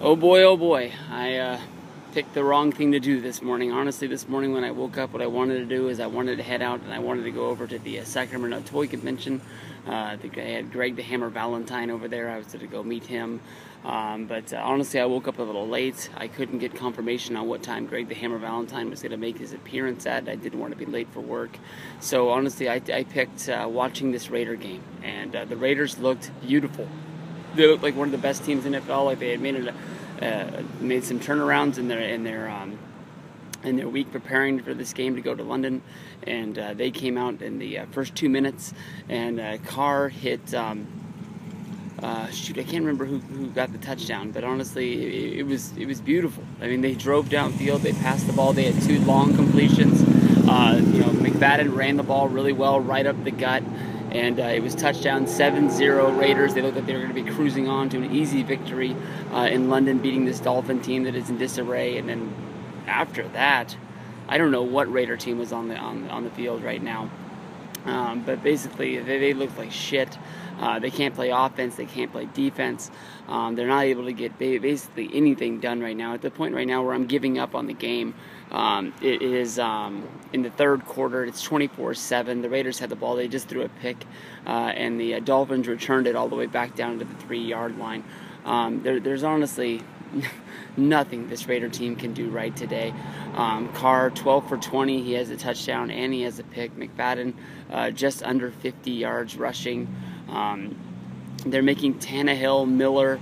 Oh boy, I picked the wrong thing to do this morning. Honestly, this morning when I woke up, what I wanted to do is I wanted to head out and I wanted to go over to the Sacramento Toy Convention. I think I had Greg the Hammer Valentine over there. I was going to go meet him. But honestly, I woke up a little late. I couldn't get confirmation on what time Greg the Hammer Valentine was going to make his appearance at. I didn't want to be late for work. So honestly, I picked watching this Raider game. And the Raiders looked beautiful. They looked like one of the best teams in the NFL. Like they had made some turnarounds in their week preparing for this game to go to London, and they came out in the first 2 minutes, and Carr hit. I can't remember who got the touchdown, but honestly, it was beautiful. I mean, they drove downfield, they passed the ball, they had 2 long completions. McFadden ran the ball really well, right up the gut. And it was touchdown 7-0 Raiders. They looked like they were going to be cruising on to an easy victory in London, beating this Dolphin team that is in disarray. And then after that, I don't know what Raider team was on the field right now. But basically, they look like shit. They can't play offense. They can't play defense. They're not able to get basically anything done right now. At the point right now where I'm giving up on the game, it is in the third quarter. It's 24-7. The Raiders had the ball. They just threw a pick, and the Dolphins returned it all the way back down to the 3-yard line. There's honestly nothing this Raider team can do right today. Carr, 12 for 20. He has a touchdown and he has a pick. McFadden, just under 50 yards rushing. They're making Tannehill, Miller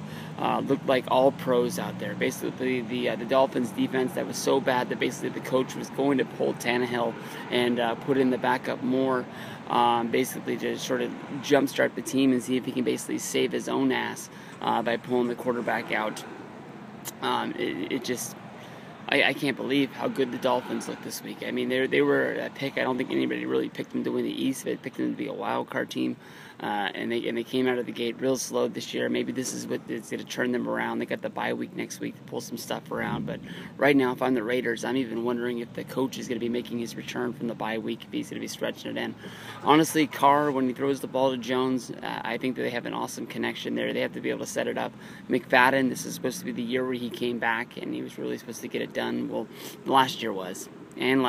look like all pros out there. Basically, the Dolphins defense that was so bad that basically the coach was going to pull Tannehill and put in the backup more, basically to sort of jumpstart the team and see if he can basically save his own ass by pulling the quarterback out. I can't believe how good the Dolphins looked this week. I mean, they were a pick. I don't think anybody really picked them to win the East. They picked them to be a wild card team, and they came out of the gate real slow this year. Maybe this is what is going to turn them around. They got the bye week next week to pull some stuff around. But right now, if I'm the Raiders, I'm even wondering if the coach is going to be making his return from the bye week, if he's going to be stretching it in. Honestly, Carr, when he throws the ball to Jones, I think that they have an awesome connection there. They have to be able to set it up. McFadden, this is supposed to be the year where he came back, and he was really supposed to get it done. Well, last year was, and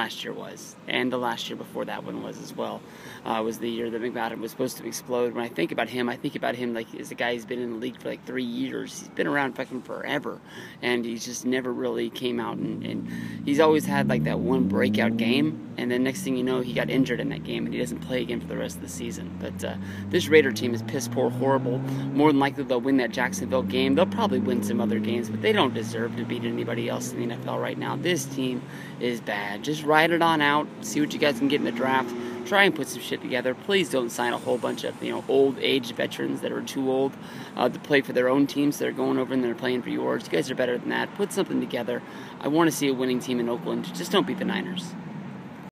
the last year before that one was as well, was the year that McFadden was supposed to explode. When I think about him like as a guy who's been in the league for like 3 years. He's been around fucking forever, and he's just never really came out, and he's always had like that one breakout game, and then next thing you know, he got injured in that game, and he doesn't play again for the rest of the season. But this Raider team is piss poor, horrible. More than likely they'll win that Jacksonville game. They'll probably win some other games, but they don't deserve to beat anybody else in the NFL right now. This team is bad. Just ride it on out. See what you guys can get in the draft. Try and put some shit together. Please don't sign a whole bunch of old age veterans that are too old to play for their own teams. They're going over and they're playing for yours. You guys are better than that. Put something together. I want to see a winning team in Oakland. Just don't beat the Niners.